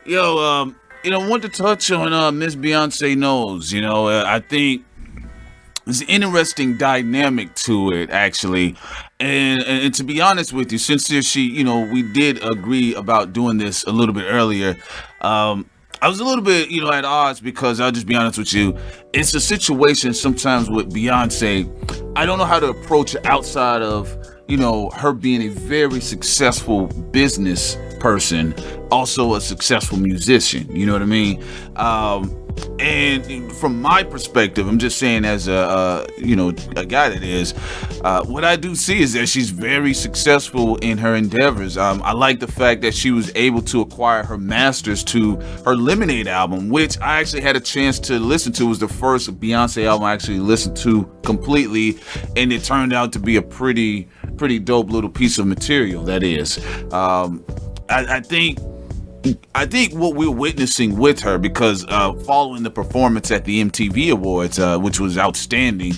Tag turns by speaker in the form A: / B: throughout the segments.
A: Yo, I want to touch on Miss Beyonce Knowles. I think there's an interesting dynamic to it, actually. And to be honest with you, since we did agree about doing this a little bit earlier. I was a little bit, at odds because I'll just be honest with you. It's a situation sometimes with Beyonce. I don't know how to approach it outside of, her being a very successful business person, also a successful musician. You know what I mean? And from my perspective, I'm just saying as a guy that is, what I do see is that she's very successful in her endeavors. I like the fact that she was able to acquire her masters to her Lemonade album, which I actually had a chance to listen to. It was the first Beyonce album I actually listened to completely, and it turned out to be a pretty dope little piece of material. That is, I think what we're witnessing with her, because following the performance at the MTV Awards, which was outstanding,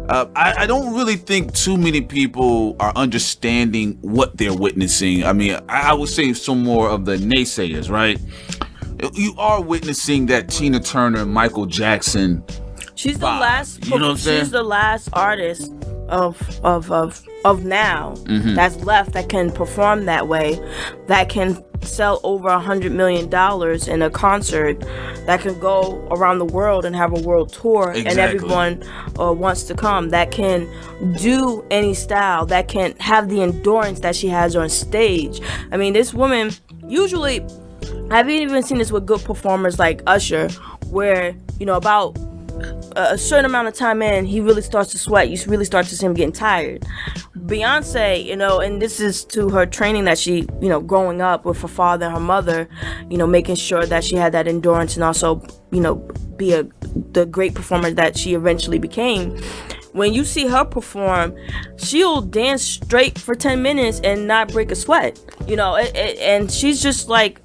A: I don't really think too many people are understanding what they're witnessing. I mean, I would say some more of the naysayers, right? You are witnessing that Tina Turner, Michael Jackson.
B: She's the
A: vibe,
B: last.
A: You know what I'm saying?
B: She's the last artist of now that's left that can perform that way, that can sell over $100 million in a concert, that can go around the world and have a world tour,
A: Exactly.
B: and everyone wants to come, that can do any style, that can have the endurance that she has on stage. I mean, this woman, usually, I've even seen this with good performers like Usher, where, about a certain amount of time in, he really starts to sweat. You really start to see him getting tired. Beyonce, and this is to her training that she, growing up with her father and her mother, making sure that she had that endurance and also, be the great performer that she eventually became. When you see her perform, she'll dance straight for 10 minutes and not break a sweat, and she's just like,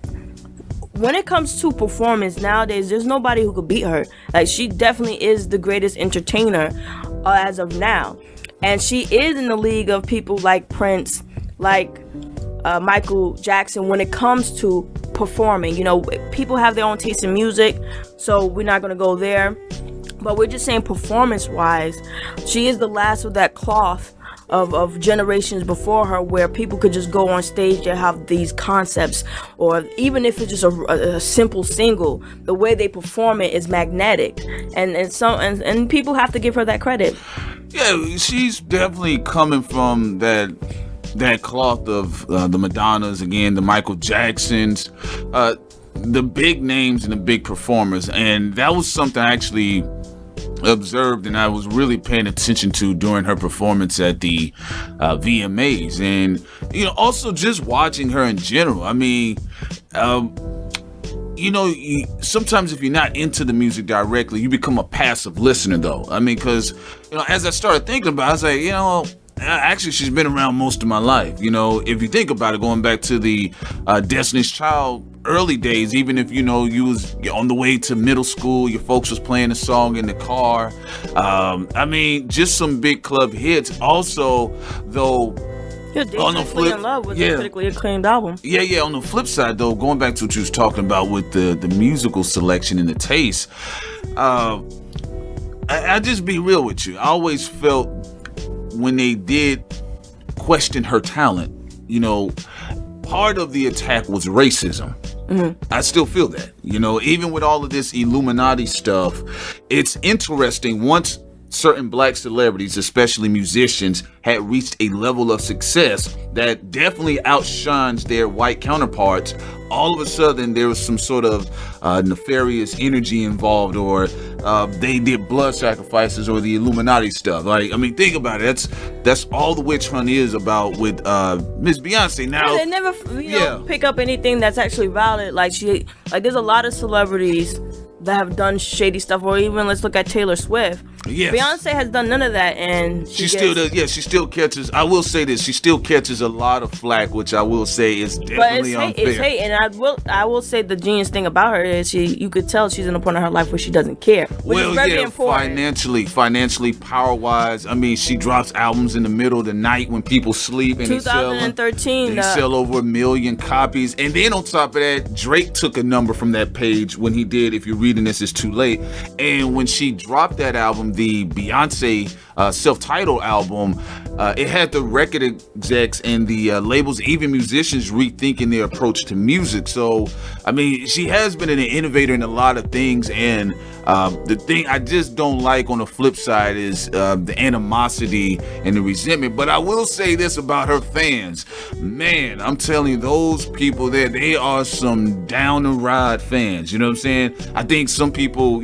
B: when it comes to performance nowadays, there's nobody who could beat her. Like, she definitely is the greatest entertainer as of now. And she is in the league of people like Prince, like Michael Jackson, when it comes to performing. People have their own taste in music, so we're not going to go there. But we're just saying performance-wise, she is the last of that cloth of generations before her, where people could just go on stage and have these concepts, or even if it's just a simple single, the way they perform it is magnetic, and people have to give her that credit.
A: Yeah, she's definitely coming from that cloth of the Madonnas, again, the Michael Jacksons, the big names and the big performers, and that was something I actually observed and I was really paying attention to during her performance at the VMAs, and also just watching her in general. I mean, sometimes if you're not into the music directly, you become a passive listener, though. I mean, because as I started thinking about it, I was like, actually, she's been around most of my life. If you think about it, going back to the Destiny's Child early days, even if you was on the way to middle school, your folks was playing a song in the car. I mean, just some big club hits. Also, though,
B: On the flip, in Love was a critically acclaimed album.
A: Yeah. On the flip side, though, going back to what you was talking about with the musical selection and the taste, I just be real with you. I always felt when they did question her talent, part of the attack was racism. I still feel that, even with all of this Illuminati stuff, it's interesting once certain black celebrities, especially musicians, had reached a level of success that definitely outshines their white counterparts. All of a sudden, there was some sort of nefarious energy involved, or they did blood sacrifices, or the Illuminati stuff. Like, I mean, think about it. That's all the witch hunt is about with Miss Beyonce. Now,
B: they never, pick up anything that's actually valid. Like, there's a lot of celebrities that have done shady stuff, or even let's look at Taylor Swift.
A: Yes.
B: Beyonce has done none of that, and
A: She still does. Yeah, she still catches. I will say this: she still catches a lot of flack, which I will say is
B: But
A: definitely unfair.
B: it's hate, and I will say the genius thing about her is you could tell she's in a point in her life where she doesn't care, which is very important.
A: Financially, power wise. I mean, she drops albums in the middle of the night when people sleep, and
B: 2013,
A: they sell over 1 million copies. And then on top of that, Drake took a number from that page when he did "If You're Reading This, It's Too Late." And when she dropped that album, the Beyoncé self-titled album, it had the record execs and the labels, even musicians, rethinking their approach to music. So, I mean, she has been an innovator in a lot of things. And the thing I just don't like on the flip side is the animosity and the resentment. But I will say this about her fans. Man, I'm telling you, those people there, they are some down the ride fans. You know what I'm saying? I think some people,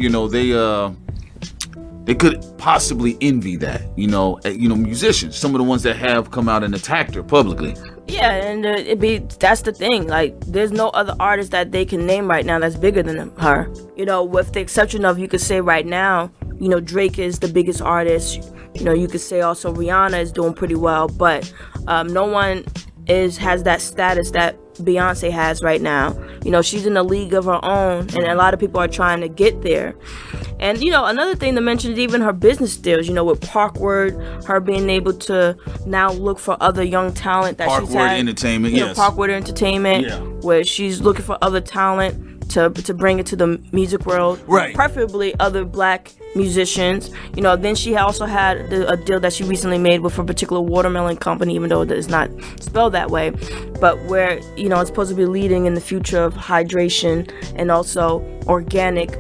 A: they could possibly envy that, musicians, some of the ones that have come out and attacked her publicly.
B: Yeah, and that's the thing. Like, there's no other artist that they can name right now that's bigger than her. With the exception of, you could say right now, Drake is the biggest artist. You could say also Rihanna is doing pretty well, but no one has that status that Beyonce has right now. She's in a league of her own, and a lot of people are trying to get there. And another thing to mention is even her business deals. With Parkword, her being able to now look for other young talent that she's had.
A: Parkword Entertainment, yes.
B: Parkword Entertainment,
A: yeah.
B: Where she's looking for other talent to bring it to the music world,
A: right?
B: Preferably other black musicians. Then she also had a deal that she recently made with a particular watermelon company, even though it's not spelled that way, but where it's supposed to be leading in the future of hydration and also organic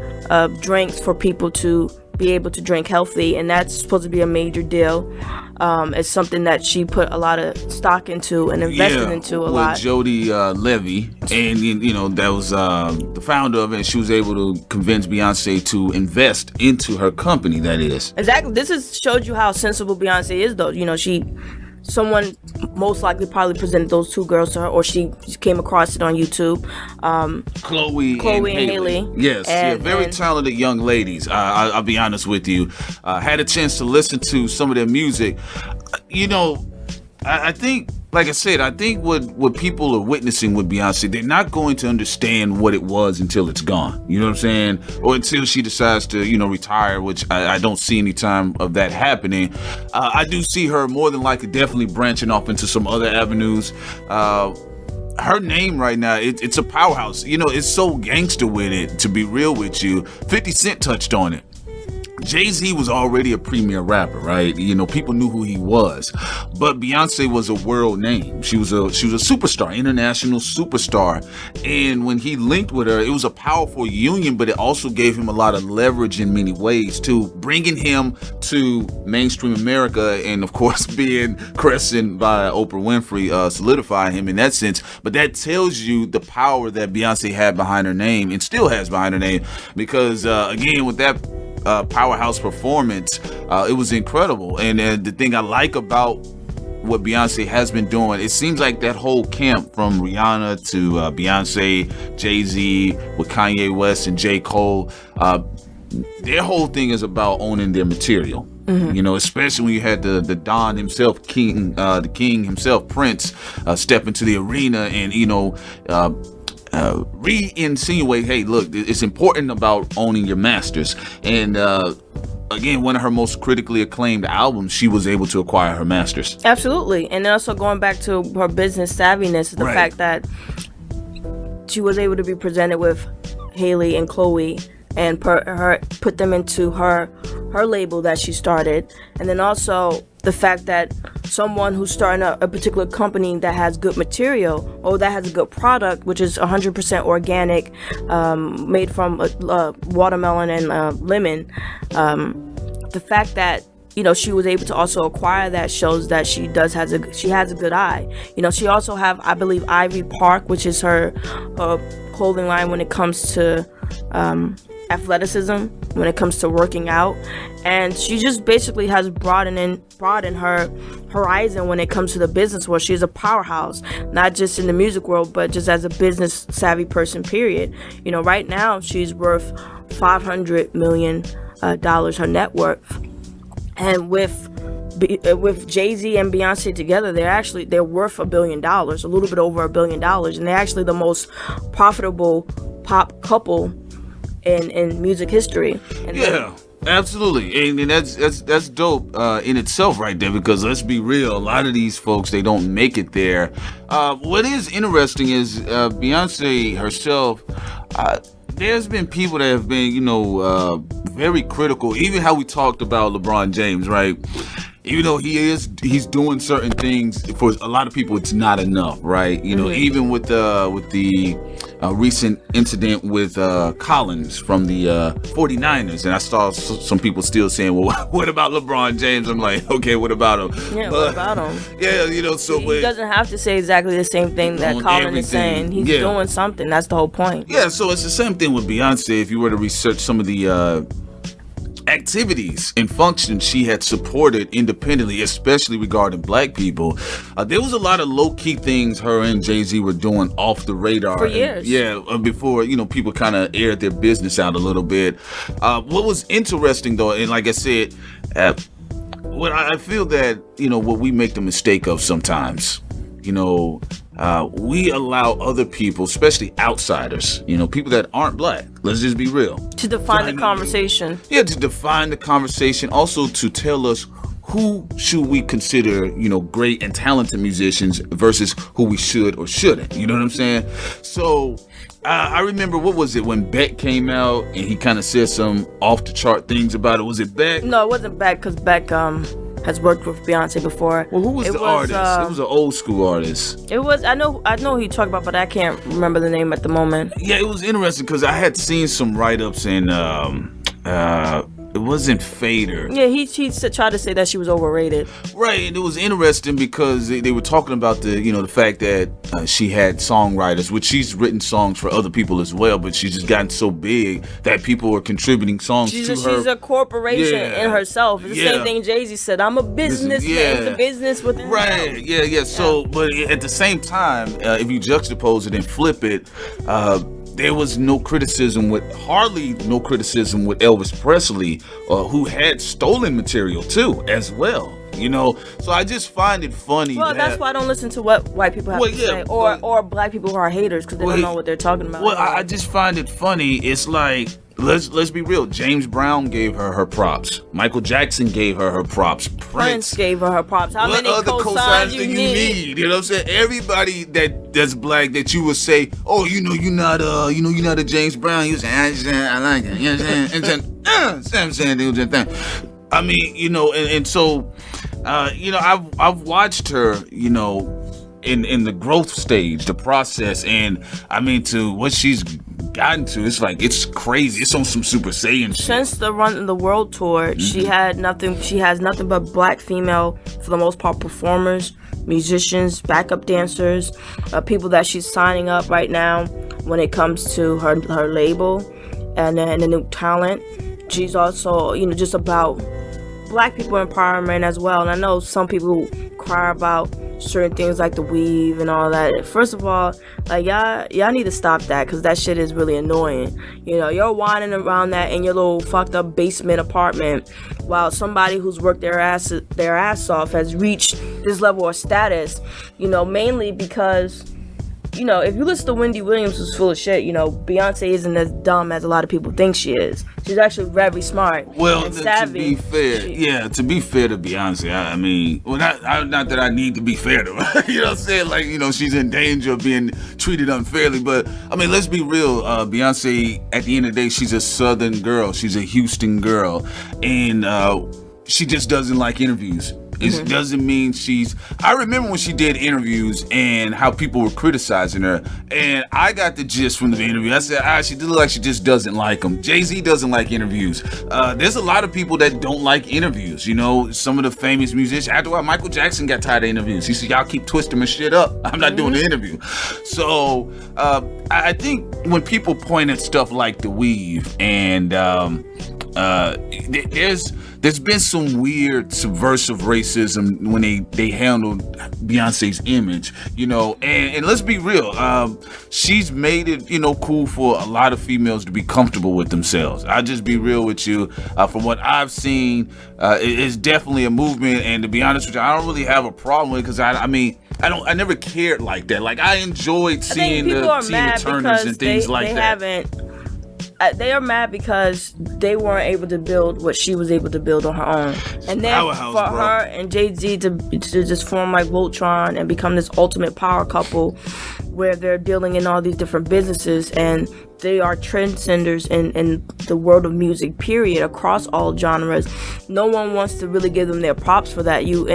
B: drinks for people to be able to drink healthy, and that's supposed to be a major deal. It's something that she put a lot of stock into and invested into a lot.
A: With Jody Levy, and that was the founder of it, and she was able to convince Beyonce to invest into her company. That is
B: exactly. This showed you how sensible Beyonce is, though. Someone most likely probably presented those two girls to her, or she came across it on YouTube.
A: Chloe and Haley. Yes, very talented young ladies. I'll be honest with you. Had a chance to listen to some of their music. I think, like I said, I think what people are witnessing with Beyonce, they're not going to understand what it was until it's gone. You know what I'm saying? Or until she decides to, retire, which I don't see any time of that happening. I do see her more than likely definitely branching off into some other avenues. Her name right now, it's a powerhouse. It's so gangster with it, to be real with you. 50 Cent touched on it. Jay-Z was already a premier rapper, right? People knew who he was, but Beyonce was a world name. She was a superstar, international superstar. And when he linked with her, it was a powerful union, but it also gave him a lot of leverage in many ways too, bringing him to mainstream America, and of course being christened by Oprah Winfrey, solidifying him in that sense. But that tells you the power that Beyonce had behind her name, and still has behind her name, because again, with that powerhouse performance, it was incredible. And the thing I like about what Beyonce has been doing, it seems like that whole camp from Rihanna to Beyonce, Jay-Z, with Kanye West and J. Cole, their whole thing is about owning their material. Mm-hmm. Especially when you had the Don himself, the King himself, Prince, step into the arena and re-insinuate, hey, look, it's important about owning your masters. And again, one of her most critically acclaimed albums, she was able to acquire her masters.
B: Absolutely. And also going back to her business savviness, the fact that she was able to be presented with Haley and Chloe and put them into her label that she started. And then also the fact that someone who's starting a particular company that has good material, or that has a good product, which is 100% organic, made from watermelon and lemon, the fact that she was able to also acquire that shows that she has a good eye. She also have, I believe, Ivy Park, which is her clothing line when it comes to athleticism, when it comes to working out, and she just basically has broadened her horizon when it comes to the business world. She's a powerhouse, not just in the music world, but just as a business savvy person, period. Right now she's worth $500 million, her net worth. And with Jay-Z and Beyonce together, they're worth $1 billion, a little bit over $1 billion, and they're actually the most profitable pop couple in music history. And
A: yeah. Absolutely, and that's dope in itself, right there. Because let's be real, a lot of these folks, they don't make it there. What is interesting is Beyonce herself. There's been people that have been, very critical. Even how we talked about LeBron James, right? Even though he's doing certain things, for a lot of people it's not enough, right? Even with the recent incident with Collins from the 49ers, and I saw some people still saying, well, what about LeBron James? I'm like, okay, what about him?
B: Yeah, what about him?
A: Yeah, so
B: he doesn't have to say exactly the same thing that Collins is saying. He's doing something. That's the whole point.
A: Yeah, so it's the same thing with Beyonce. If you were to research some of the activities and functions she had supported independently, especially regarding black people, there was a lot of low-key things her and Jay-Z were doing off the radar
B: for years.
A: Before people kind of aired their business out a little bit. What was interesting though, and like I said, what I feel that what we make the mistake of sometimes, we allow other people, especially outsiders, people that aren't black, let's just be real,
B: to define the conversation.
A: Yeah, to define the conversation. Also to tell us who should we consider, great and talented musicians versus who we should or shouldn't. You know what I'm saying? So I remember, what was it, when Beck came out and he kind of said some off the chart things about it. Was it Beck?
B: No, it wasn't Beck, because Beck has worked with Beyonce before.
A: Well, who was the artist? It was an old school artist.
B: It was, I know who you talked about, but I can't remember the name at the moment.
A: Yeah, it was interesting because I had seen some write-ups and it wasn't Fader.
B: Yeah, he tried to say that she was overrated.
A: Right, and it was interesting because they were talking about the fact that she had songwriters, which she's written songs for other people as well, but she's just gotten so big that people are contributing songs to her.
B: She's a corporation in herself. It's the same thing Jay-Z said. I'm a businessman. It's a business within
A: right.
B: itself.
A: Yeah. So, but at the same time, if you juxtapose it and flip it, there was hardly no criticism with Elvis Presley, who had stolen material too, as well. So I just find it funny.
B: Well, that's why I don't listen to what white people have to say, or black people who are haters, because they don't know what they're talking about.
A: Well, I just find it funny. It's like, let's be real. James Brown gave her props. Michael Jackson gave her props.
B: Prince gave her props. How
A: what
B: many
A: other cosigns do you need? You know what I'm saying? Everybody that's black that you would say, oh, you're not a James Brown. You say, I like it. You know what I'm saying? I mean, and so, I've watched her, in the growth stage, the process, and I mean, to what she's gotten to, it's like, it's crazy. It's on some Super Saiyan shit.
B: Since the run of the world tour, she has nothing but black female, for the most part, performers, musicians, backup dancers, people that she's signing up right now when it comes to her label and the new talent. She's also, just about black people empowerment as well. And I know some people cry about certain things like the weave and all that. First of all, like, y'all need to stop that, because that shit is really annoying. You're whining around that in your little fucked up basement apartment, while somebody who's worked their ass off has reached this level of status, mainly because, if you listen to Wendy Williams, who's full of shit, Beyonce isn't as dumb as a lot of people think she is. She's actually very smart and savvy.
A: To be fair to Beyonce, I mean, well, not that I need to be fair to her. You know what I'm saying? Like, she's in danger of being treated unfairly. But, I mean, let's be real. Beyonce, at the end of the day, she's a Southern girl. She's a Houston girl. And she just doesn't like interviews. It doesn't mean I remember when she did interviews and how people were criticizing her, and I got the gist from the interview. I said, she look like she just doesn't like them. Jay-Z doesn't like interviews. There's a lot of people that don't like interviews. Some of the famous musicians. After a while, Michael Jackson got tired of interviews. He said, y'all keep twisting my shit up. I'm not doing the interview. So I think when people point at stuff like the weave and there's been some weird subversive racism when they handled Beyonce's image, and let's be real, she's made it, cool for a lot of females to be comfortable with themselves. I'll just be real with you. From what I've seen, it's definitely a movement, and to be honest with you, I don't really have a problem with it, because I never cared like that. Like, I enjoyed seeing the Tina Turners and things like that.
B: They are mad because they weren't able to build what she was able to build on her own. And then for her and Jay-Z to just form like Voltron and become this ultimate power couple where they're dealing in all these different businesses, and they are trendsetters in the world of music, period, across all genres. No one wants to really give them their props for that. You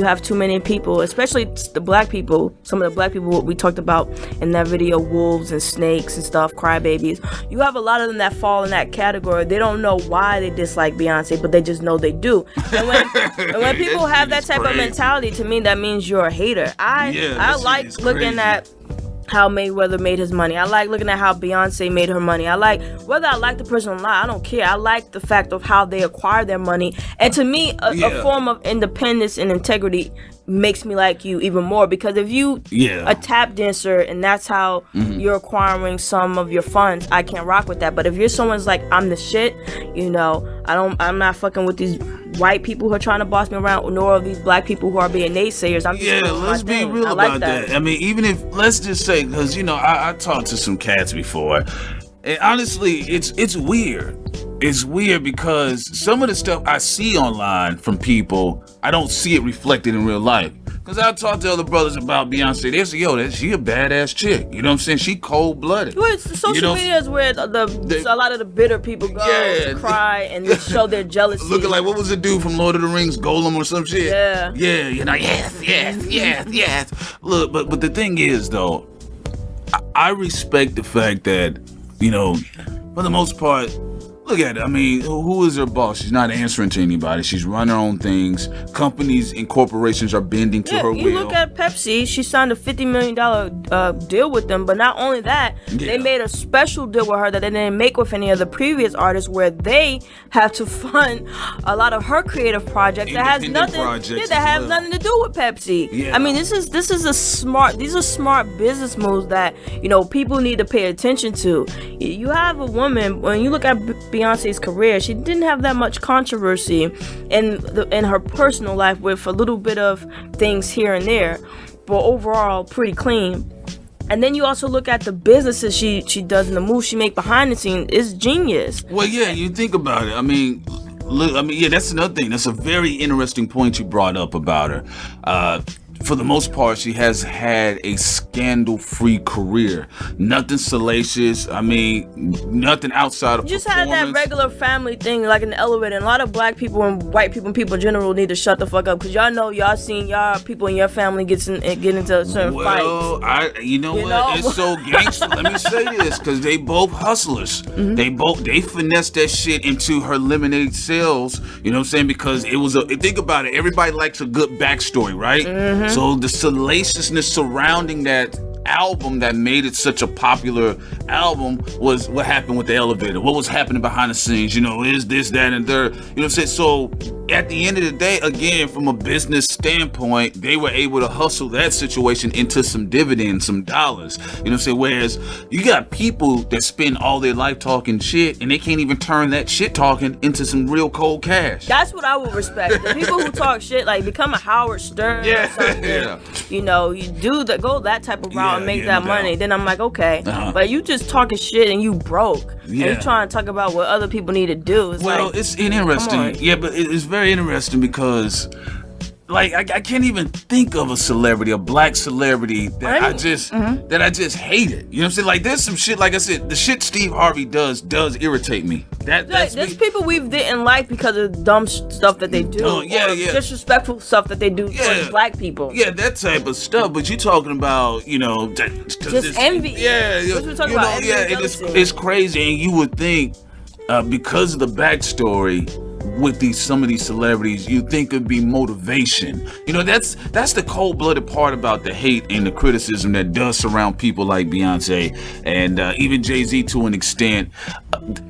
B: have too many people, especially the black people, some of the black people we talked about in that video, wolves and snakes and stuff, crybabies. You have a lot of them that fall in that category. They don't know why they dislike Beyonce, but they just know they do. And when people have that type of mentality, to me, that means you're a hater. I like looking at how Mayweather made his money. I like looking at how Beyonce made her money. Whether I like the person or not, I don't care. I like the fact of how they acquire their money. And to me, a form of independence and integrity makes me like you even more, because if you a tap dancer and that's how you're acquiring some of your funds, I can't rock with that. But if you're someone's like, I'm the shit, I'm not fucking with these white people who are trying to boss me around, nor these black people who are being naysayers. I'm just
A: let's be real about that. I mean, even if, let's just say, because I talked to some cats before, and honestly, it's weird. It's weird because some of the stuff I see online from people, I don't see it reflected in real life. Because I talked to other brothers about Beyonce. They say, she a badass chick. You know what I'm saying? She cold-blooded.
B: Well, social media is where a lot of the bitter people go to cry and they show their jealousy.
A: Looking like, what was the dude from Lord of the Rings, Golem or some shit?
B: Yeah.
A: Yeah, yes. Look, but the thing is, though, I respect the fact that, for the most part, look at it. I mean, who is her boss? She's not answering to anybody. She's running her own things. Companies and corporations are bending to her will.
B: You look at Pepsi. She signed a $50 million deal with them. But not only that, they made a special deal with her that they didn't make with any of the previous artists, where they have to fund a lot of her creative projects that has nothing to do with Pepsi.
A: Yeah.
B: I mean, these are smart business moves that people need to pay attention to. You have a woman, when you look at Beyonce's career, she didn't have that much controversy in her personal life, with a little bit of things here and there, but overall pretty clean. And then you also look at the businesses she does and the moves she make behind the scenes. It's genius.
A: Well, yeah, you think about it. I mean, that's another thing. That's a very interesting point you brought up about her. For the most part, she has had a scandal-free career. Nothing salacious. I mean, nothing outside of
B: just
A: performance.
B: had that regular family thing, like in the elevator. And a lot of black people and white people and people in general need to shut the fuck up, because y'all seen y'all people in your family get into certain fights.
A: Well, what? It's so gangster. Let me say this, because they both hustlers. Mm-hmm. They finessed that shit into her lemonade sales. You know what I'm saying? Because it was think about it. Everybody likes a good backstory, right? Mm-hmm. So the salaciousness surrounding that album that made it such a popular album was what happened with the elevator. What was happening behind the scenes, is this, that, and third. You know what I'm saying? So at the end of the day, again, from a business standpoint, they were able to hustle that situation into some dividends, some dollars. You know what I'm saying? Whereas you got people that spend all their life talking shit and they can't even turn that shit talking into some real cold cash.
B: That's what I would respect. The people who talk shit, like become a Howard Stern or something. Yeah. You go that type of route and make that money. Then I'm like, okay. Uh-huh. But you just talking shit and you broke. Yeah. And you trying to talk about what other people need to do.
A: It's interesting. Yeah, but it's very interesting because, like, I can't even think of a black celebrity that I just hated. You know what I'm saying? Like, there's some shit, like I said, the shit Steve Harvey does there's me. There's
B: people we didn't like because of dumb stuff that they do. Disrespectful stuff that they do towards black people.
A: Yeah, that type of stuff. But you're talking about,
B: just envy.
A: Yeah,
B: we're talking about envy.
A: It's crazy, and you would think because of the backstory with some of these celebrities, you think it'd be motivation. That's the cold-blooded part about the hate and the criticism that does surround people like Beyonce and even Jay-Z to an extent.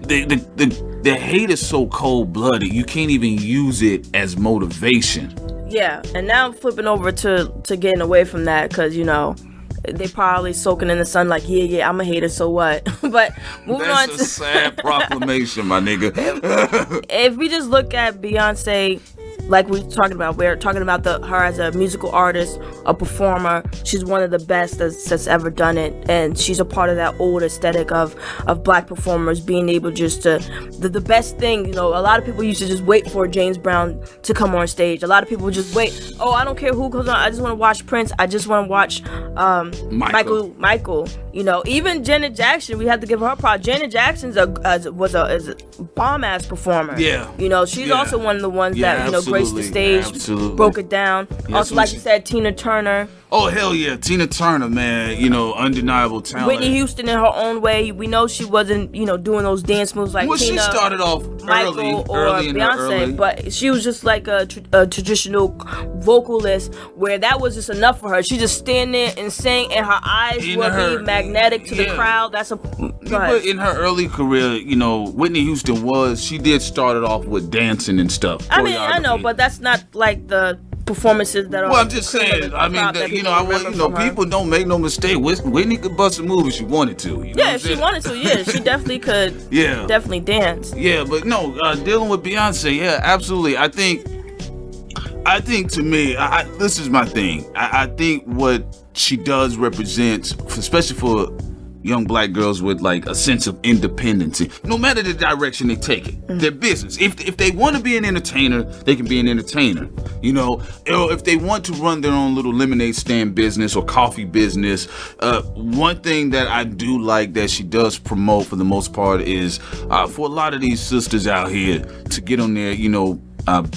A: They the hate is so cold-blooded, you can't even use it as motivation.
B: Yeah, and now I'm flipping over to getting away from that, because they probably soaking in the sun like, yeah, I'm a hater, so what? But moving
A: That's
B: on
A: a
B: to
A: sad proclamation, my nigga.
B: if we just look at Beyonce, like we're talking about her as a musical artist, a performer. She's one of the best that's ever done it, and she's a part of that old aesthetic of black performers being able just to the best thing. A lot of people used to just wait for James Brown to come on stage. A lot of people would just wait. Oh, I don't care who comes on. I just want to watch Prince. I just want to watch Michael. Even Janet Jackson, we have to give her props. Janet Jackson's was a bomb ass performer.
A: Yeah.
B: She's also one of the ones that graced the stage,
A: absolutely.
B: broke it down. Also, like you said, Tina Turner.
A: Oh, hell yeah. Tina Turner, man. Undeniable talent.
B: Whitney Houston in her own way. We know she wasn't, doing those dance moves like Tina.
A: She started off
B: Michael
A: early
B: or Beyonce, but she was just like a traditional vocalist where that was just enough for her. She just stand there and sing, and her eyes would be magnetic to the crowd.
A: But in her early career, Whitney Houston she did start it off with dancing and stuff.
B: I mean, I know, but that's not like the performances that are.
A: Well, I'm just saying. I mean, people don't make no mistake. Whitney could bust a move if she wanted to.
B: If she wanted to, she definitely could.
A: Yeah,
B: definitely dance.
A: Yeah, but no, dealing with Beyonce, yeah, absolutely. I think to me, this is my thing. I think what she does represents, especially for young black girls with like a sense of independence, no matter the direction they take it, their business. If they want to be an entertainer, they can be an entertainer. If they want to run their own little lemonade stand business or coffee business, one thing that I do like that she does promote for the most part is for a lot of these sisters out here to get on their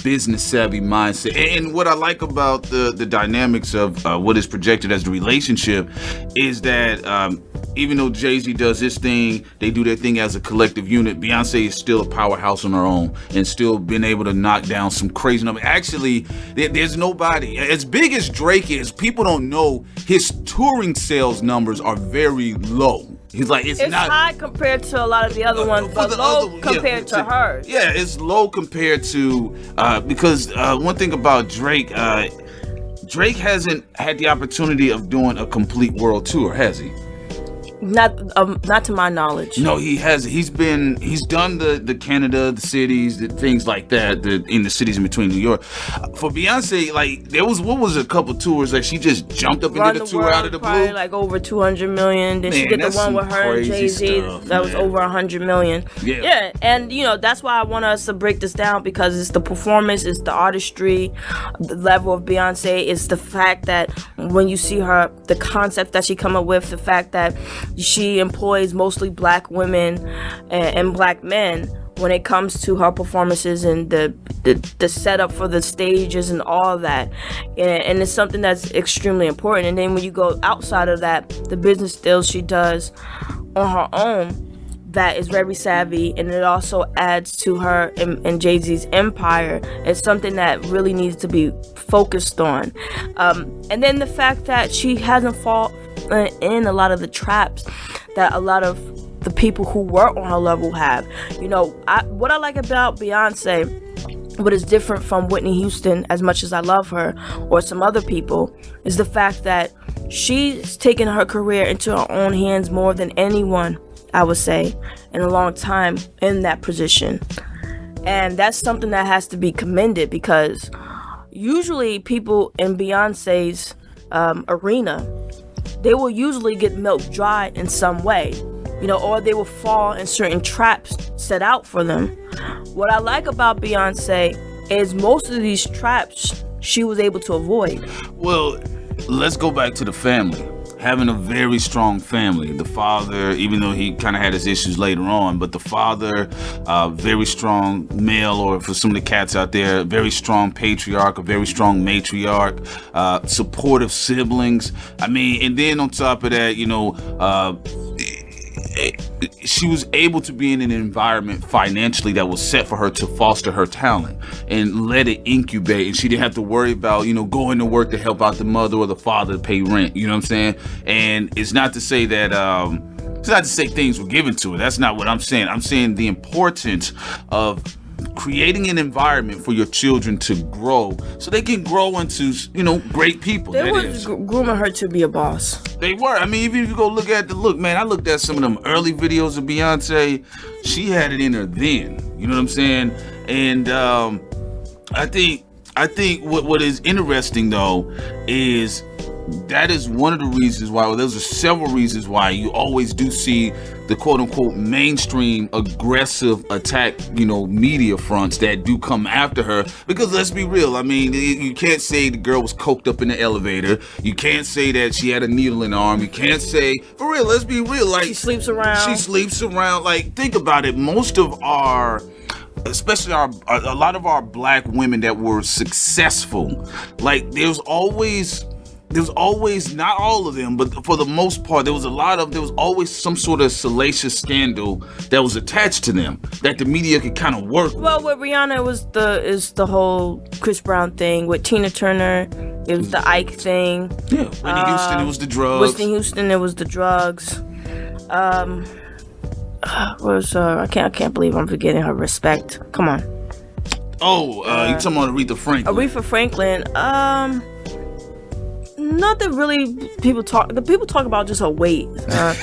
A: business savvy mindset. And what I like about the dynamics of what is projected as the relationship is that even though Jay-Z does his thing, they do their thing as a collective unit. Beyonce is still a powerhouse on her own and still been able to knock down some crazy numbers. Actually, there's nobody as big as Drake is. People don't know his touring sales numbers are very low. He's like, it's not
B: high compared to a lot of the other ones, but low compared to hers.
A: Yeah, it's low compared to because one thing about Drake hasn't had the opportunity of doing a complete world tour, has he?
B: Not to my knowledge.
A: No, he has. He's done the Canada, the cities, the things like that, in the cities in between New York. For Beyonce, like there was a couple tours that she just jumped up and did a tour out of the
B: probably
A: blue.
B: Like over 200 million. Then she did the one with her and Jay-Z that was over 100 million. Yeah, and that's why I want us to break this down, because it's the performance, it's the artistry, the level of Beyonce, it's the fact that when you see her, the concept that she come up with, the fact that she employs mostly black women and black men when it comes to her performances and the setup for the stages and all of that, and it's something that's extremely important. And then when you go outside of that, the business deals she does on her own, that is very savvy, and it also adds to her and Jay-Z's empire. It's something that really needs to be focused on. And then the fact that she hasn't fallen in a lot of the traps that a lot of the people who were on her level have. What I like about Beyonce, what is different from Whitney Houston, as much as I love her, or some other people, is the fact that she's taken her career into her own hands more than anyone, I would say, in a long time in that position. And that's something that has to be commended, because usually people in Beyonce's arena, they will usually get milked dry in some way, or they will fall in certain traps set out for them. What I like about Beyonce is most of these traps she was able to avoid.
A: Well, let's go back to the family. Having a very strong family. The father, even though he kind of had his issues later on, but the father, very strong male, or for some of the cats out there, very strong patriarch, a very strong matriarch, supportive siblings. I mean, and then on top of that, she was able to be in an environment financially that was set for her to foster her talent and let it incubate, and she didn't have to worry about going to work to help out the mother or the father to pay rent. You know what I'm saying? And it's not to say that It's not to say things were given to her. That's not what I'm saying. I'm saying the importance of creating an environment for your children to grow so they can grow into, great people.
B: They were grooming her to be a boss.
A: They were. I mean, even if you go look at man, I looked at some of them early videos of Beyonce. She had it in her then. You know what I'm saying? And I think what is interesting though is that is one of the reasons why, well, those are several reasons why you always do see the quote unquote mainstream aggressive attack, media fronts that do come after her. Because let's be real, I mean, you can't say the girl was coked up in the elevator. You can't say that she had a needle in her arm. You can't say, for real, let's be real, like
B: she sleeps around.
A: Like, think about it. Most of especially a lot of our black women that were successful, like there was always, not all of them, but for the most part, there was always some sort of salacious scandal that was attached to them that the media could kind of work with.
B: Well, with Rihanna, is the whole Chris Brown thing. With Tina Turner, it was the Ike thing.
A: Yeah, Whitney Houston, it was the drugs.
B: Whitney Houston, it was the drugs. I can't believe I'm forgetting her. Respect. Come on.
A: Oh, you talking about Aretha Franklin?
B: Aretha Franklin. Nothing really. People talk about just her weight.
A: That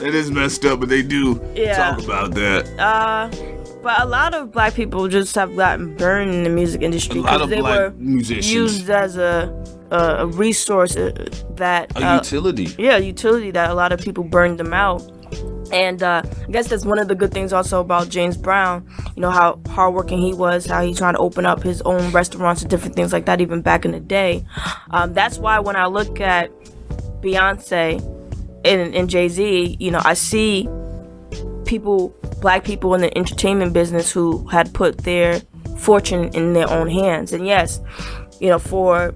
A: is messed up, but they do talk about that.
B: But a lot of black people just have gotten burned in the music industry because they were used as a resource that
A: a utility.
B: Yeah, utility that a lot of people burned them out. And I guess that's one of the good things also about James Brown, how hardworking he was, how he tried to open up his own restaurants and different things like that even back in the day. That's why when I look at Beyonce and Jay-Z, I see black people in the entertainment business who had put their fortune in their own hands. And yes, for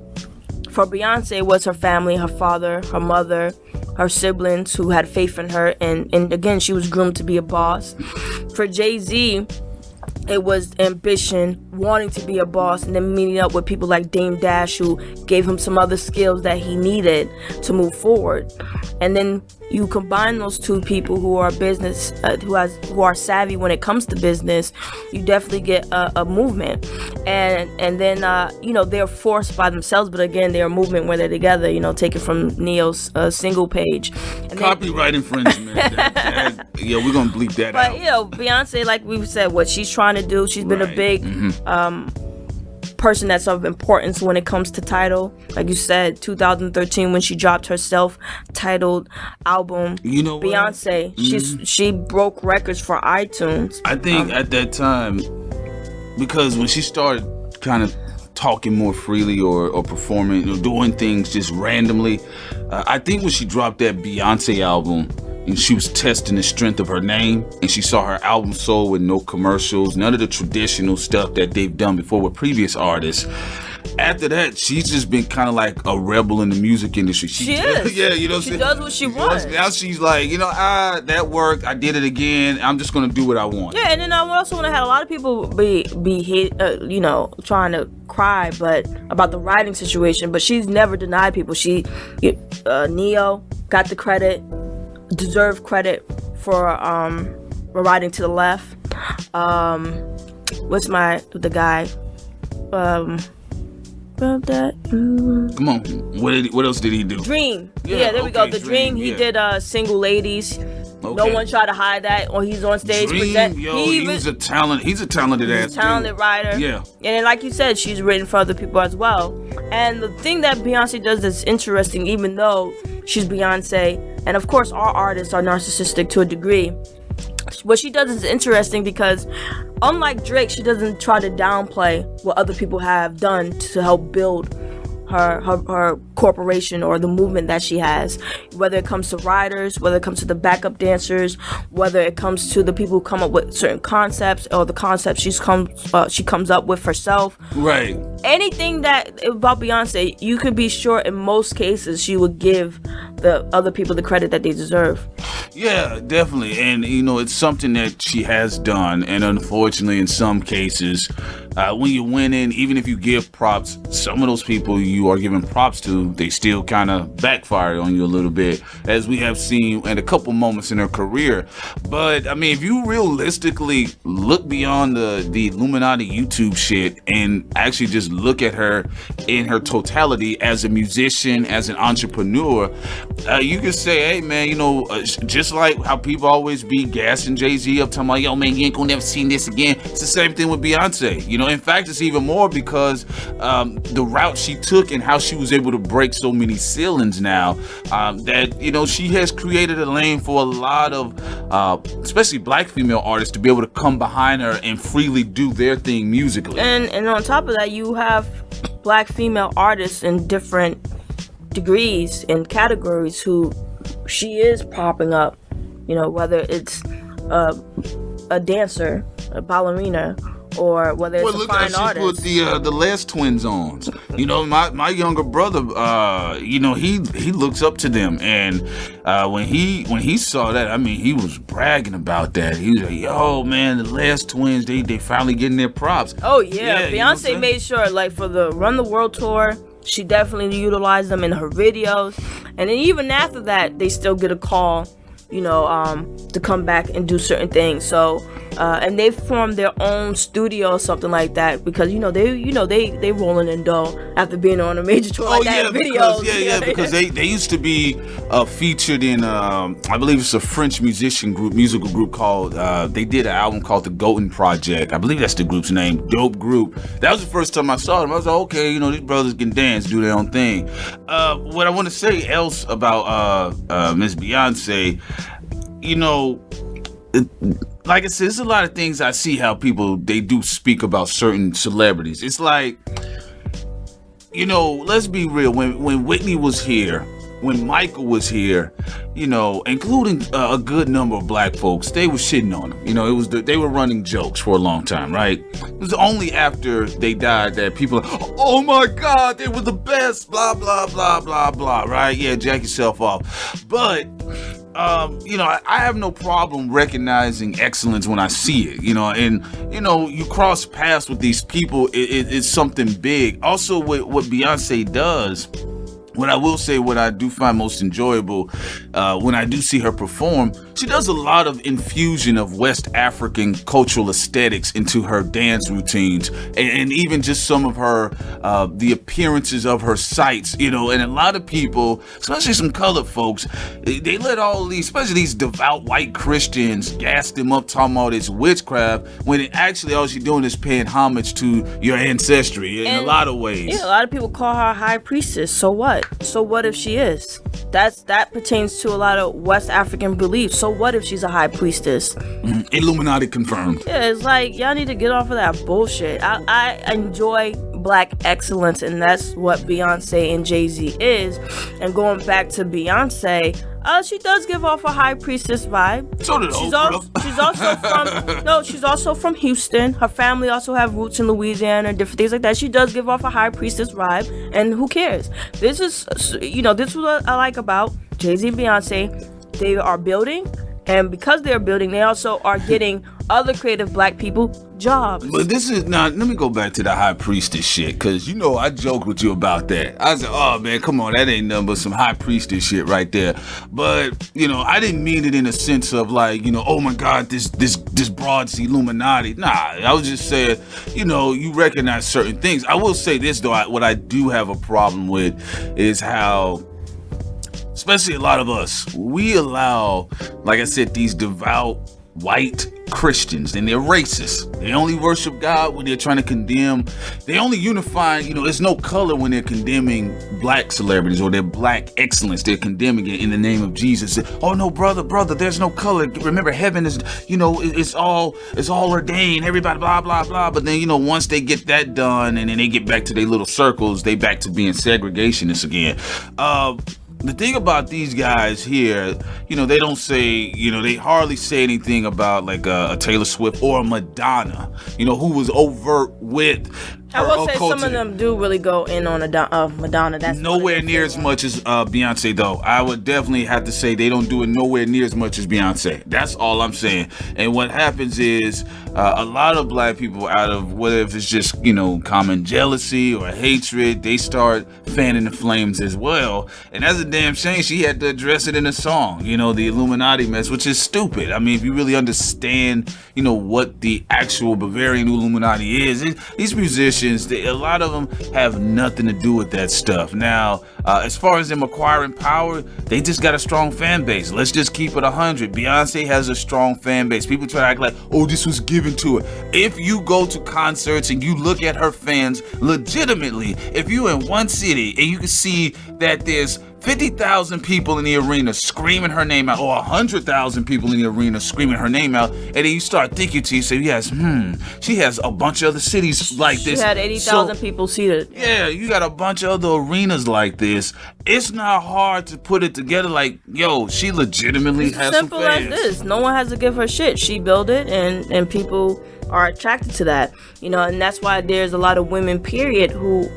B: Beyonce, it was her family, her father, her mother, her siblings who had faith in her, and again, she was groomed to be a boss. For Jay-Z, it was ambition, wanting to be a boss, and then meeting up with people like Dame Dash, who gave him some other skills that he needed to move forward. And then you combine those two people who are business, who are savvy when it comes to business, you definitely get a movement. And then they're forced by themselves, but again, they're a movement when they're together. Taken from Neo's single page. And
A: copyright infringement. We're gonna bleep that out.
B: But Beyonce, like we said, what she's trying to do, she's been a big person that's of importance when it comes to title. Like you said, 2013 when she dropped her self-titled album, Beyonce, she broke records for iTunes.
A: I think at that time, because when she started kind of talking more freely or performing or doing things just randomly, I think when she dropped that Beyonce album and she was testing the strength of her name, and she saw her album sold with no commercials, none of the traditional stuff that they've done before with previous artists. After that, she's just been kind of like a rebel in the music industry.
B: She is.
A: Yeah,
B: she does what she wants.
A: Now she's like, that worked. I did it again. I'm just gonna do what I want.
B: Yeah, and then I also want to have a lot of people be trying to cry, about the writing situation. But she's never denied people. Neo got the credit. Deserve credit for riding to the left. What's the guy?
A: Come on, what else did he do?
B: Dream. Yeah, there we go. The Dream. He did Single Ladies. Okay. No one tried to hide that, or he's on stage.
A: He's a talent. He's a talented ass.
B: Talented writer.
A: Yeah.
B: And then, like you said, she's written for other people as well. And the thing that Beyonce does that's interesting, even though she's Beyonce, and of course our artists are narcissistic to a degree, what she does is interesting because unlike Drake, she doesn't try to downplay what other people have done to help build her corporation or the movement that she has, whether it comes to writers, whether it comes to the backup dancers, whether it comes to the people who come up with certain concepts or the concepts she comes up with herself.
A: Right.
B: Anything that about Beyonce, you could be sure in most cases she would give the other people the credit that they deserve.
A: Yeah, definitely. And, it's something that she has done. And unfortunately, in some cases, when you're winning, even if you give props, some of those people you are giving props to, they still kind of backfire on you a little bit, as we have seen at a couple moments in her career. But, I mean, if you realistically look beyond the Illuminati YouTube shit and actually just look at her in her totality as a musician, as an entrepreneur, you can say, hey, man, just like how people always be gassing Jay-Z up, talking about, yo, man, you ain't gonna never see this again. It's the same thing with Beyonce. In fact, it's even more because the route she took and how she was able to break so many ceilings now, that, she has created a lane for a lot of, especially black female artists, to be able to come behind her and freely do their thing musically.
B: And on top of that, you have black female artists in different degrees and categories who she is propping up, whether it's a dancer, a ballerina, or whether it's a fine artist.
A: Look, she put the Les Twins on. My younger brother, he looks up to them, and when he saw that, I mean, he was bragging about that. He was like, "Yo, man, the Les Twins, they finally getting their props."
B: Oh yeah, Beyonce made sure, like, for the Run the World tour, she definitely utilized them in her videos, and then even after that, they still get a call, to come back and do certain things. So, and they formed their own studio or something like that, because they rolling in dough after being on a major tour like that.
A: Because they used to be featured in I believe it's a French musical group called they did an album called the Golden Project. I believe that's the group's name. Dope group. That was the first time I saw them. I was like, okay, these brothers can dance, do their own thing. What I want to say else about Miss Beyonce, like I said, there's a lot of things I see how people, they do speak about certain celebrities. It's like, let's be real. When Whitney was here, when Michael was here, including a good number of black folks, they were shitting on them. They were running jokes for a long time, right? It was only after they died that people, oh my God, they were the best, blah, blah, blah, blah, blah, right? Yeah, jack yourself off. But I have no problem recognizing excellence when I see it, and, you cross paths with these people, it's something big. Also, what Beyonce does, what I will say, what I do find most enjoyable when I do see her perform, she does a lot of infusion of West African cultural aesthetics into her dance routines, and even just some of her, the appearances of her sights, and a lot of people, especially some colored folks, they let all these, especially these devout white Christians, gas them up talking about it's witchcraft, when it actually all she's doing is paying homage to your ancestry in a lot of ways.
B: Yeah, a lot of people call her a high priestess. So what? So what if she is? That pertains to a lot of West African beliefs. So what if she's a high priestess?
A: Illuminati confirmed.
B: Yeah, it's like, y'all need to get off of that bullshit. I enjoy black excellence, and that's what Beyonce and Jay-Z is. And going back to Beyonce, she does give off a high priestess vibe.
A: So did
B: she's also from Houston. Her family also have roots in Louisiana and different things like that. She does give off a high priestess vibe, and who cares? This is what I like about Jay-Z and Beyonce. They are building, and because they're building, they also are getting other creative black people jobs.
A: But this is not, let me go back to the high priestess shit, because I joked with you about that. I said, oh man, come on, that ain't nothing but some high priestess shit right there. But I didn't mean it in a sense of like, oh my God, this broad's Illuminati. Nah, I was just saying, you recognize certain things. I will say this though, what I do have a problem with is how, especially a lot of us, we allow, like I said, these devout white Christians, and they're racist. They only worship God when they're trying to condemn. They only unify, there's no color when they're condemning black celebrities or their black excellence. They're condemning it in the name of Jesus. Oh no, brother, there's no color. Remember, heaven is, it's all ordained. Everybody, blah, blah, blah. But then, once they get that done and then they get back to their little circles, they back to being segregationists again. The thing about these guys here, they don't say, they hardly say anything about like a Taylor Swift or a Madonna, who was overt with
B: I
A: her
B: will say some
A: occulted
B: of them do really go in on Madonna. That's
A: nowhere near as much as Beyonce, though. I would definitely have to say they don't do it nowhere near as much as Beyonce. That's all I'm saying. And what happens is a lot of black people, out of whether if it's just common jealousy or hatred, they start fanning the flames as well. And that's a damn shame. She had to address it in a song. The Illuminati mess, which is stupid. I mean, if you really understand, what the actual Bavarian Illuminati is, these musicians, a lot of them have nothing to do with that stuff. Now, as far as them acquiring power, they just got a strong fan base. Let's just keep it 100. Beyonce has a strong fan base. People try to act like, oh, this was given to her. If you go to concerts and you look at her fans legitimately, if you're in one city and you can see that there's 50,000 people in the arena screaming her name out, or 100,000 people in the arena screaming her name out, and then you start thinking to yourself, yes, she has a bunch of other cities like this.
B: She had 80,000 people seated.
A: Yeah, you got a bunch of other arenas like this. It's not hard to put it together like, yo, she legitimately has some fans.
B: Simple as this. No one has to give her shit. She built it, and people are attracted to that. And that's why there's a lot of women, period, who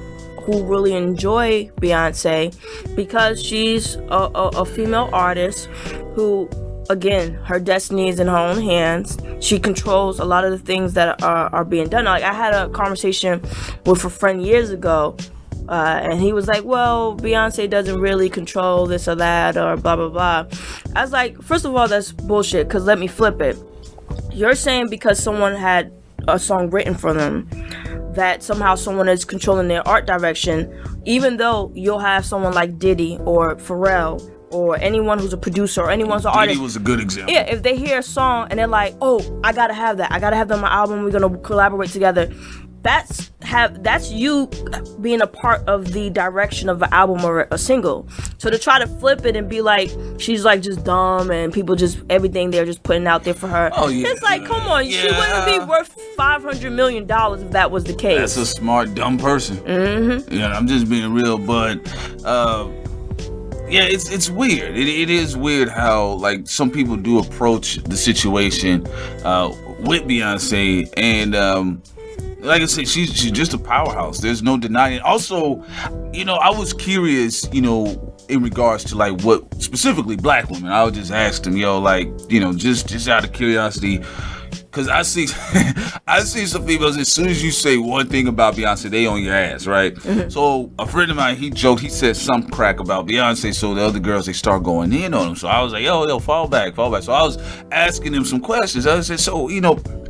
B: really enjoy Beyonce, because she's a female artist who, again, her destiny is in her own hands. She controls a lot of the things that are being done. Like, I had a conversation with a friend years ago, and he was like, well, Beyonce doesn't really control this or that or blah blah blah. I was like, first of all, that's bullshit, because let me flip it. You're saying because someone had a song written for them that somehow someone is controlling their art direction, even though you'll have someone like Diddy or Pharrell or anyone who's a producer or anyone's an artist.
A: Diddy was a good example.
B: Yeah, if they hear a song and they're like, oh, I gotta have that. I gotta have that on my album. We're gonna collaborate together. That's you being a part of the direction of an album or a single. So to try to flip it and be like, she's like just dumb and people just, everything they're just putting out there for her.
A: Oh, yeah.
B: It's like, come on, she wouldn't be worth $500 million if that was the case.
A: That's a smart, dumb person. Mm-hmm. I'm just being real, but it's weird. It is weird how like some people do approach the situation with Beyonce, and like I said, she's just a powerhouse. There's no denying it. Also, I was curious, in regards to like what specifically black women. I would just ask them, just out of curiosity, because I see I see some females, as soon as you say one thing about Beyonce, they on your ass, right? Mm-hmm. So a friend of mine, he joked, he said some crack about Beyonce, so the other girls, they start going in on him. So I was like, yo, fall back. So I was asking him some questions. I said, so,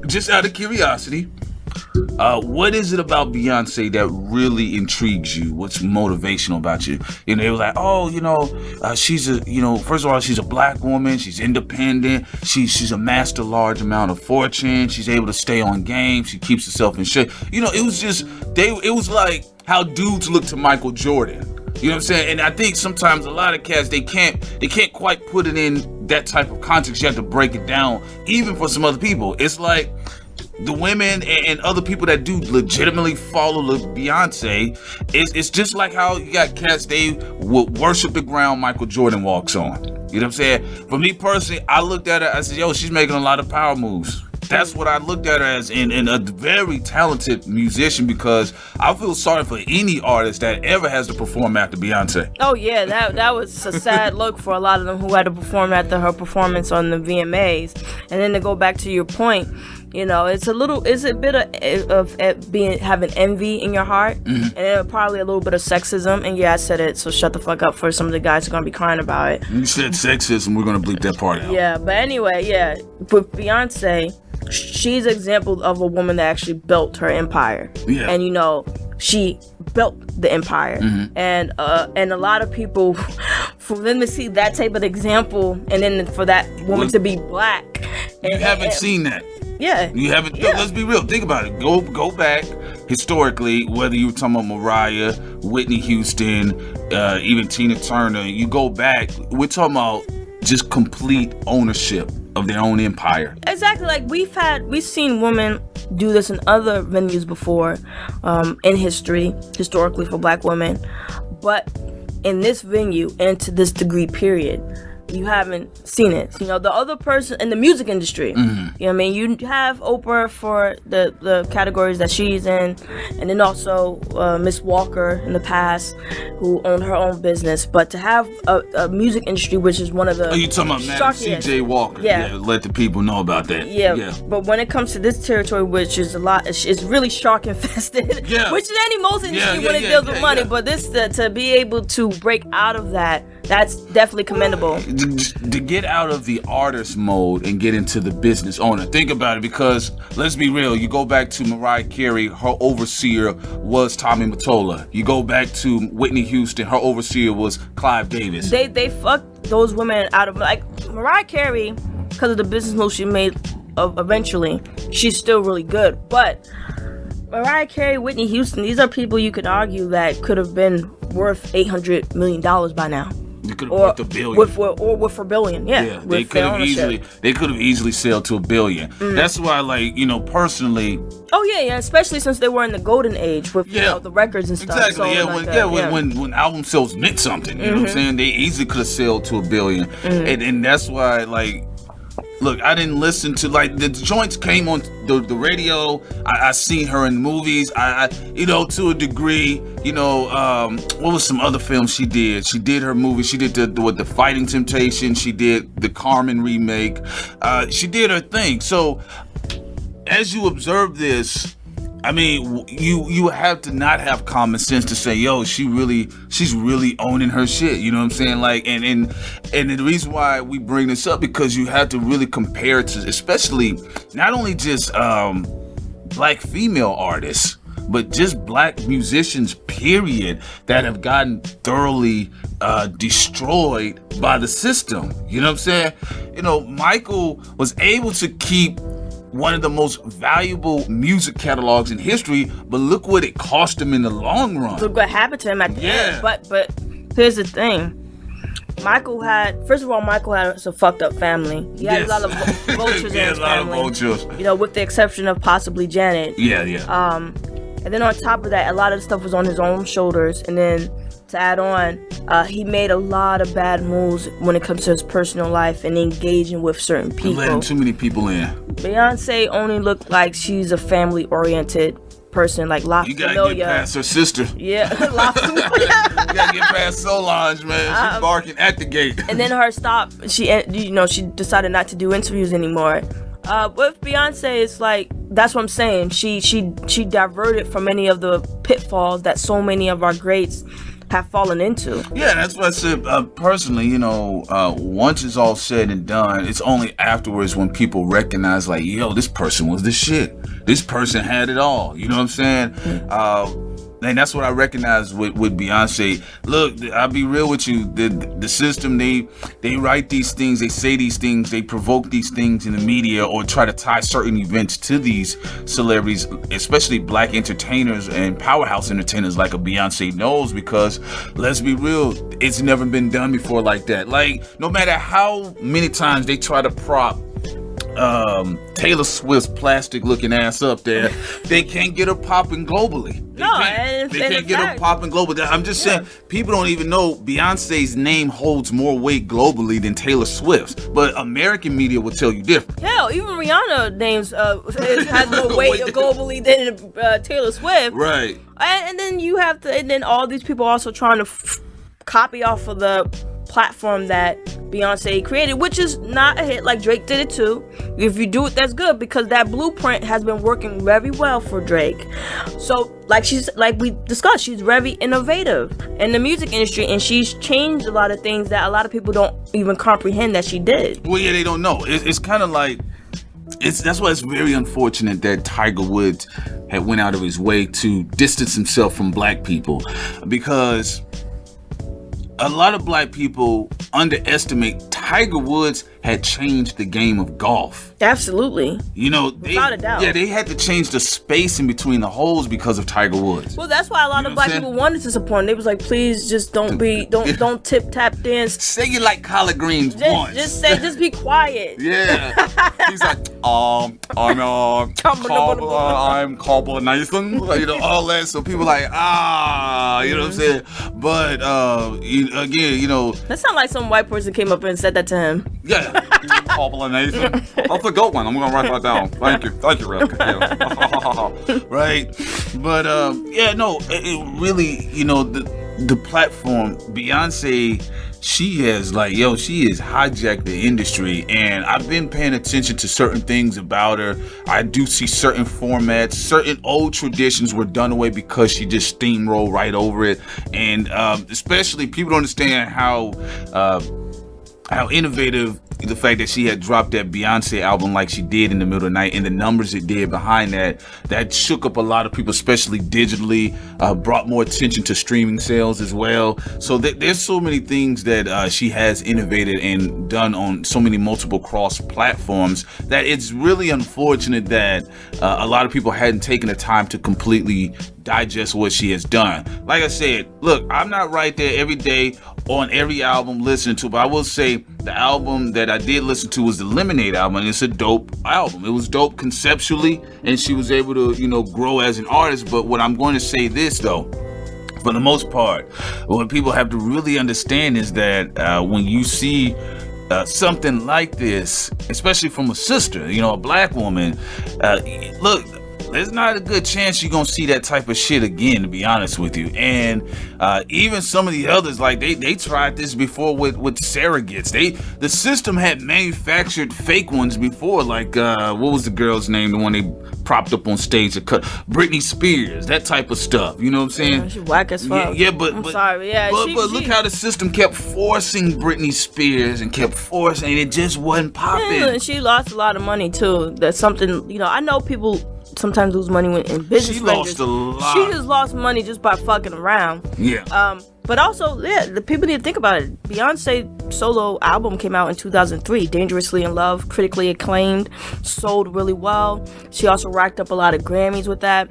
A: just out of curiosity, what is it about Beyonce that really intrigues you? What's motivational about you? They were like, she's first of all, she's a black woman. She's independent. She's amassed a large amount of fortune. She's able to stay on game. She keeps herself in shape. It was just, it was like how dudes look to Michael Jordan. You know what I'm saying? And I think sometimes a lot of cats, they can't quite put it in that type of context. You have to break it down, even for some other people. It's like, the women and other people that do legitimately follow Beyonce, it's just like how you got cats, they would worship the ground Michael Jordan walks on. You know what I'm saying? For me personally, I looked at her, I said, yo, she's making a lot of power moves. That's what I looked at her as, in a very talented musician, because I feel sorry for any artist that ever has to perform after Beyonce.
B: Oh yeah, that was a sad look for a lot of them who had to perform after her performance on the VMAs. And then to go back to your point, it's a bit of having envy in your heart, mm-hmm. and probably a little bit of sexism. And yeah, I said it, so shut the fuck up for some of the guys who are gonna be crying about it.
A: You said sexism, we're gonna bleep that part out.
B: Yeah, but anyway, with Beyonce, she's an example of a woman that actually built her empire. Yeah. And she built the empire. Mm-hmm. And a lot of people, for them to see that type of example, and then for that woman to be black.
A: You haven't seen that.
B: Yeah.
A: You haven't. Yeah. Let's be real. Think about it. Go back historically, whether you were talking about Mariah, Whitney Houston, even Tina Turner. You go back, we're talking about just complete ownership of their own empire.
B: Exactly. Like we've seen women do this in other venues before, in historically for black women, but in this venue and to this degree, period, you haven't seen it. You know, the other person in the music industry, you know what I mean? You have Oprah for the categories that she's in, and then also Miss Walker in the past, who owned her own business. But to have a music industry, which is one of the...
A: Oh, you talking about Madam C.J. Walker?
B: Yeah.
A: Let the people know about that.
B: Yeah. But when it comes to this territory, which is a lot, it's really shark infested.
A: Yeah.
B: Which is any most industry when it deals with money. But this to be able to break out of that, that's definitely commendable.
A: To get out of the artist mode and get into the business owner. Think about it, because let's be real. You go back to Mariah Carey, her overseer was Tommy Mottola. You go back to Whitney Houston, her overseer was Clive Davis.
B: They fucked those women out of, like, Mariah Carey, because of the business move she made eventually, she's still really good. But Mariah Carey, Whitney Houston, these are people you could argue that could have been worth $800 million by now.
A: They could have worth $1 billion.
B: With $1 billion, yeah.
A: They could have easily sailed to $1 billion. That's why, like, you know, personally.
B: Oh yeah, especially since they were in the golden age with you know, the records and stuff.
A: Exactly. When album sales meant something, you know what I'm saying? They easily could have sailed to $1 billion, and that's why, like. Look, I didn't listen to, like, the joints came on the radio. I seen her in movies. I you know, to a degree, you know, what was some other films she did? She did her movie. She did the Fighting Temptation. She did the Carmen remake. She did her thing. So as you observe this, I mean, you have to not have common sense to say, yo, she's really owning her shit. You know what I'm saying? Like, and the reason why we bring this up, because you have to really compare it to, especially not only just black female artists, but just black musicians, period, that have gotten thoroughly destroyed by the system. You know what I'm saying? You know, Michael was able to keep one of the most valuable music catalogs in history, but look what it cost him in the long run.
B: Look what happened to him at the end. But here's the thing. Michael had some fucked up family. He had a lot of vultures in his family. You know, with the exception of possibly Janet. And then on top of that, a lot of the stuff was on his own shoulders. And then to add on, he made a lot of bad moves when it comes to his personal life and engaging with certain people.
A: Letting too many people in.
B: Beyonce only looked like she's a family-oriented person, like La Familia.
A: You gotta get past her sister.
B: Yeah, La Familia.
A: You gotta get past Solange, man. She's barking at the gate.
B: And then her stop. She decided not to do interviews anymore. With Beyonce, it's like, that's what I'm saying. She diverted from many of the pitfalls that so many of our greats have fallen into.
A: Yeah, that's what I said. Personally, you know, once it's all said and done, it's only afterwards when people recognize, like, yo, this person was the shit. This person had it all. You know what I'm saying? And that's what I recognize with Beyonce. Look, I'll be real with you. The system, they write these things, they say these things, they provoke these things in the media, or try to tie certain events to these celebrities, especially black entertainers and powerhouse entertainers like a Beyonce knows, because let's be real, it's never been done before like that. Like, no matter how many times they try to prop Taylor Swift's plastic looking ass up there, they can't get her popping globally. They can't get her popping globally. I'm just saying, people don't even know Beyonce's name holds more weight globally than Taylor Swift's, but American media will tell you different.
B: Hell, even Rihanna names has more weight globally than Taylor Swift.
A: Right.
B: And then you have to, and then all these people also trying to copy off of the platform that Beyonce created, which is not a hit. Like, Drake did it too. If you do it, that's good, because that blueprint has been working very well for Drake. So, like we discussed, she's very innovative in the music industry, and she's changed a lot of things that a lot of people don't even comprehend that she did.
A: Well, yeah, they don't know. It's kind of like, that's why it's very unfortunate that Tiger Woods had went out of his way to distance himself from black people, because a lot of black people underestimate Tiger Woods had changed the game of golf.
B: Absolutely.
A: You know,
B: Without a doubt.
A: Yeah, they had to change the space in between the holes because of Tiger Woods.
B: Well, that's why a lot of black people wanted to support him. They was like, please just don't tip tap dance.
A: Say you like collard greens once.
B: Just be quiet.
A: Yeah. He's like, I'm Cobbler Nathan. You know, all that. So people like, you know what I'm saying? But again, you know,
B: that sounds like some white person came up and said that to him.
A: Yeah. Cobbler Nathan. That's a good one. I'm gonna write that down. Thank you, Rick. Yeah. Right. But it really, you know, the platform, Beyonce, she has hijacked the industry, and I've been paying attention to certain things about her. I do see certain formats, certain old traditions were done away because she just steamrolled right over it, and especially people don't understand how innovative the fact that she had dropped that Beyoncé album like she did in the middle of the night, and the numbers it did behind that shook up a lot of people, especially digitally, brought more attention to streaming sales as well. So there's so many things that she has innovated and done on so many multiple cross platforms that it's really unfortunate that a lot of people hadn't taken the time to completely digest what she has done. Like I said, look, I'm not right there every day on every album listening to, but I will say the album that I did listen to was the Lemonade album, and it's a dope album. It was dope conceptually, and she was able to, you know, grow as an artist. But what I'm going to say this though, for the most part, what people have to really understand is that when you see something like this, especially from a sister, you know, a black woman, look, there's not a good chance you're gonna see that type of shit again, to be honest with you. And even some of the others, like they tried this before with surrogates. The system had manufactured fake ones before, like what was the girl's name, the one they propped up on stage to cut, Britney Spears, that type of stuff, you know what I'm saying?
B: Yeah, she whack as fuck.
A: But
B: I'm sorry,
A: but look how the system kept forcing Britney Spears and it just wasn't popping.
B: Yeah, and she lost a lot of money too. That's something, you know, I know people sometimes lose money in business.
A: She lost a lot.
B: She just lost money just by fucking around.
A: Yeah.
B: But also, yeah, the people need to think about it. Beyonce solo album came out in 2003, Dangerously in Love, critically acclaimed, sold really well. She also racked up a lot of Grammys with that.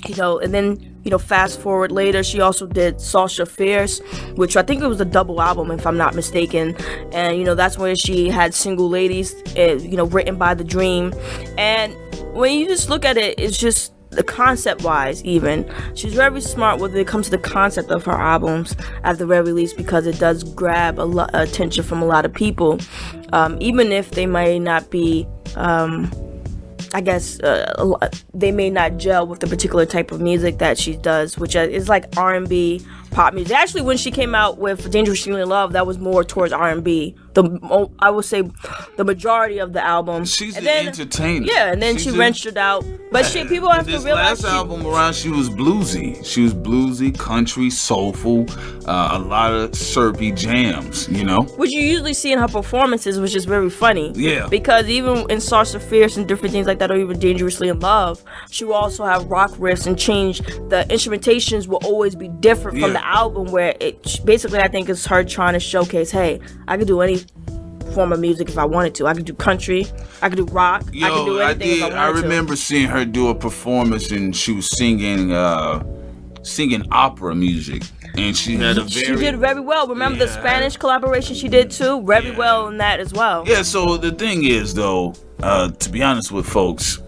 B: You know, and then, you know, fast forward later, she also did Sasha Fierce, which I think it was a double album, if I'm not mistaken. And, you know, that's where she had Single Ladies, you know, written by The Dream. And when you just look at it, it's just the concept wise, even she's very smart when it comes to the concept of her albums at the very least, because it does grab a lot of attention from a lot of people, even if they may not be I guess they may not gel with the particular type of music that she does, which is like R&B, pop music. Actually, when she came out with Dangerously in Love, that was more towards R&B. I would say the majority of the album.
A: She's an entertainer.
B: Yeah, and then she ventured out. But people have to realize.
A: This last album around, she was bluesy. She was bluesy, country, soulful, a lot of syrupy jams, you know?
B: Which you usually see in her performances, which is very funny.
A: Yeah.
B: Because even in Sasha Fierce and different things like that, or even Dangerously in Love, she will also have rock riffs and change. The instrumentations will always be different from the album, where it basically, I think, is her trying to showcase, hey, I could do any form of music if I wanted to. I could do country, I could do rock, I could do anything if I wanted to.
A: I remember seeing her do a performance, and she was singing opera music, and she had she
B: did very well. Remember the Spanish collaboration she did too? Very well in that as well.
A: Yeah, so the thing is though, to be honest with folks,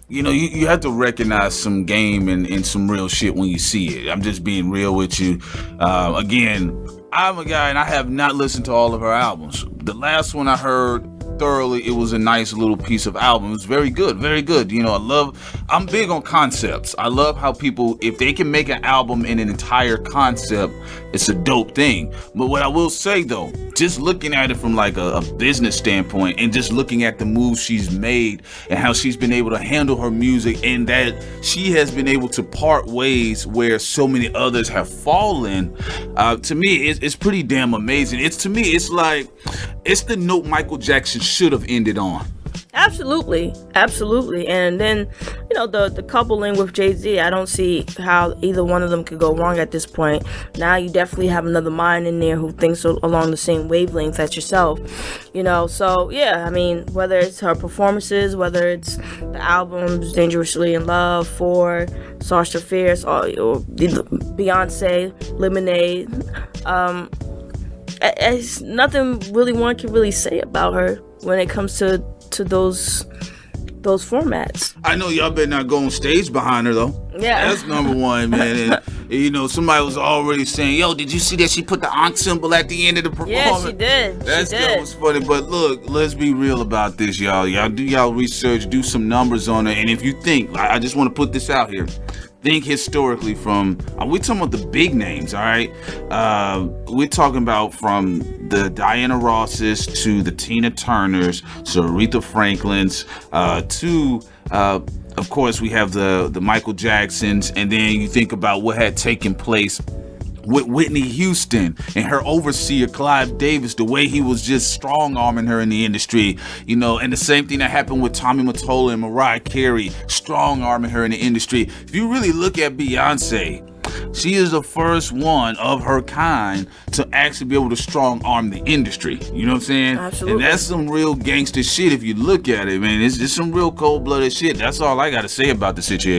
A: you know, you have to recognize some game and some real shit when you see it. I'm just being real with you. Again, I'm a guy and I have not listened to all of her albums. The last one I heard thoroughly, it was a nice little piece of album. It was very good, very good. You know, I'm big on concepts. I love how people, if they can make an album in an entire concept, it's a dope thing. But what I will say though, just looking at it from like a business standpoint, and just looking at the moves she's made and how she's been able to handle her music, and that she has been able to part ways where so many others have fallen, to me it's pretty damn amazing. It's like it's the note Michael Jackson should have ended on.
B: Absolutely. And then, the coupling with Jay-Z, I don't see how either one of them could go wrong at this point. Now you definitely have another mind in there who thinks along the same wavelength as yourself. So yeah, I mean, whether it's her performances, whether it's the albums Dangerously in Love, For, Sasha Fierce, or Beyonce, Lemonade, it's nothing really one can really say about her when it comes to those formats.
A: I know y'all better not go on stage behind her though.
B: Yeah,
A: that's number one, man. And somebody was already saying, "Yo, did you see that she put the Ankh symbol at the end of the performance?"
B: Yeah, she did.
A: That was funny. But look, let's be real about this, y'all. Y'all do y'all research, do some numbers on it, and if you think, I just want to put this out here. Think historically from, we're talking about the big names, all right? We're talking about from the Diana Rosses to the Tina Turners to Aretha Franklin's to, of course, we have the Michael Jacksons, and then you think about what had taken place with Whitney Houston and her overseer Clive Davis, the way he was just strong-arming her in the industry, and the same thing that happened with Tommy Mottola and Mariah Carey, strong-arming her in the industry. If you really look at Beyonce, she is the first one of her kind to actually be able to strong-arm the industry. You know what I'm saying?
B: Absolutely.
A: And that's some real gangster shit if you look at it, man. It's some real cold-blooded shit. That's all I got to say about the situation.